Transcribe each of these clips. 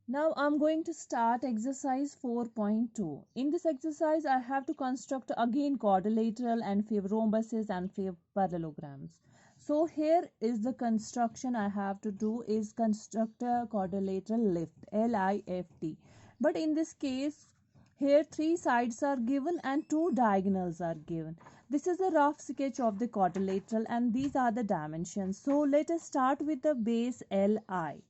Now I'm going to start exercise 4.2. In this exercise, I have to construct again quadrilateral and rhombuses and parallelograms. So here is the construction I have to do is construct a quadrilateral lift, L-I-F-T. But in this case, here three sides are given and two diagonals are given. This is a rough sketch of the quadrilateral and these are the dimensions. So let us start with the base Li.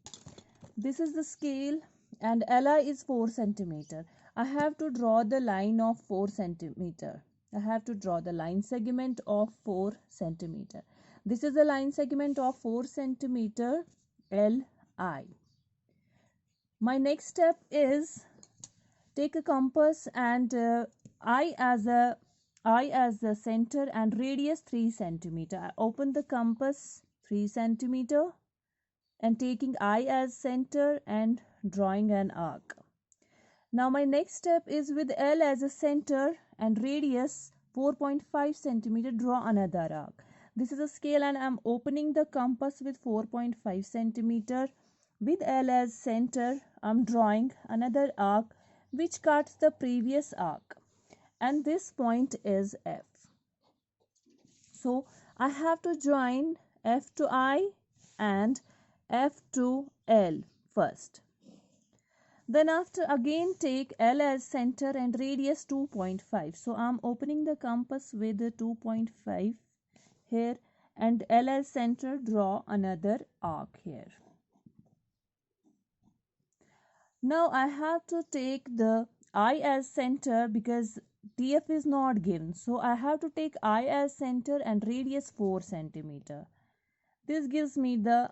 This is the scale and Li is 4 centimeter. I have to draw the line of 4 centimeter. I have to draw the line segment of 4 centimeter. This is the line segment of 4 centimeter Li. My next step is take a compass and I as the center and radius 3 centimeter. I open the compass 3 centimeter and taking I as center and drawing an arc. Now my next step is with L as a center and radius 4.5 centimeter, draw another arc. This is a scale and I'm opening the compass with 4.5 centimeter. With L as center, I'm drawing another arc which cuts the previous arc and this point is F. So I have to join F to I and F to L first. Then after again take L as center and radius 2.5. So I'm opening the compass with 2.5 here and L as center, draw another arc here. Now I have to take the I as center because TF is not given. So I have to take I as center and radius 4 centimeter. This gives me the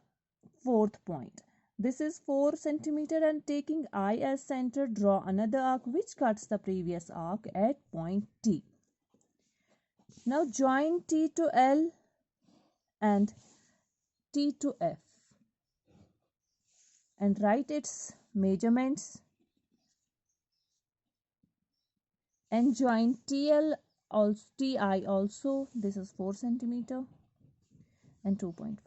fourth point. This is 4 centimeter and taking I as center, draw another arc which cuts the previous arc at point T. Now join T to L and T to F and write its measurements and join TL also, TI also. This is 4 centimeter and 2.5.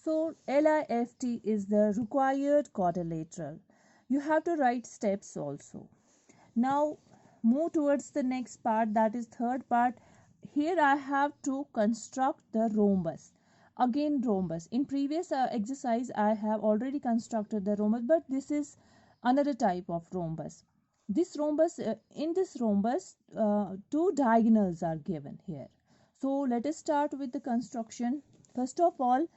So LIFT is the required quadrilateral. You have to write steps also. Now move towards the next part, that is third part. Here I have to construct the rhombus. Again rhombus. In previous exercise I have already constructed the rhombus, but this is another type of rhombus. This rhombus, in this rhombus, two diagonals are given here. So let us start with the construction. First of all,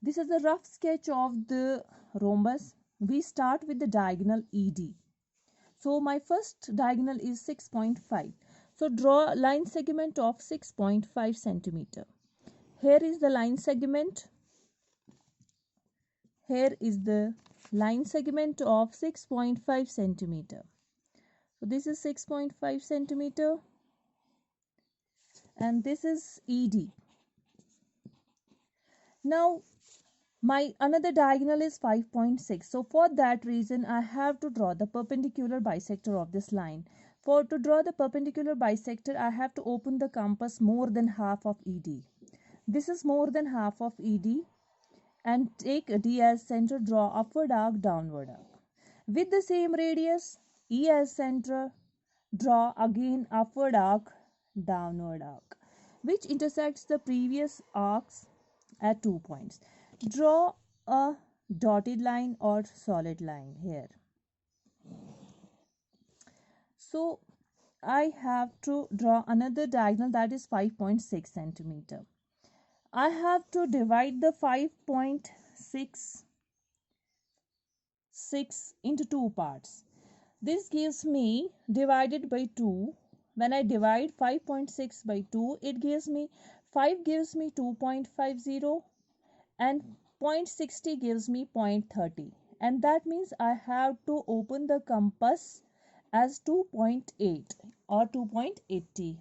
this is a rough sketch of the rhombus. We start with the diagonal ED. So my first diagonal is 6.5. So draw a line segment of 6.5 centimeter. Here is the line segment. Here is the line segment of 6.5 centimeter. So this is 6.5 centimeter and this is ED. Now my another diagonal is 5.6. So for that reason I have to draw the perpendicular bisector of this line. To draw the perpendicular bisector I have to open the compass more than half of ED. This is more than half of ED and take D as center, draw upward arc, downward arc. With the same radius, E as center, draw again upward arc, downward arc, which intersects the previous arcs at 2 points. Draw a dotted line or solid line here. So I have to draw another diagonal, that is 5.6 centimeter. I have to divide the 5.6 into two parts. This gives me divided by 2. When I divide 5.6 by 2, it gives me 5 gives me 2.50 and 0.60 gives me 0.30. And that means I have to open the compass as 2.8 or 2.80.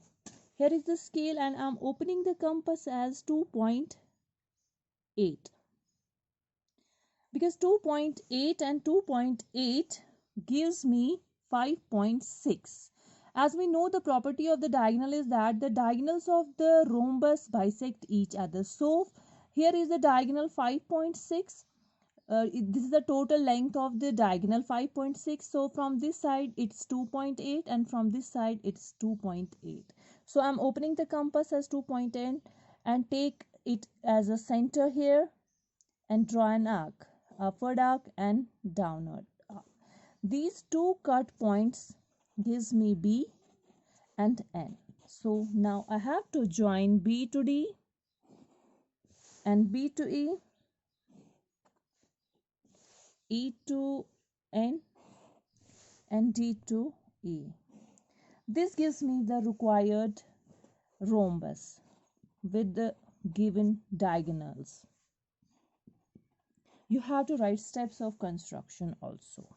Here is the scale and I am opening the compass as 2.8. Because 2.8 and 2.8 gives me 5.6. As we know, the property of the diagonal is that the diagonals of the rhombus bisect each other. So here is the diagonal 5.6. this is the total length of the diagonal 5.6. So from this side it's 2.8 and from this side it's 2.8. So I'm opening the compass as 2.8 and take it as a center here and draw an arc, upward arc and downward arc. These two cut points gives me B and N. So now I have to join B to D and B to E, E to N and D to E. This gives me the required rhombus with the given diagonals. You have to write steps of construction also.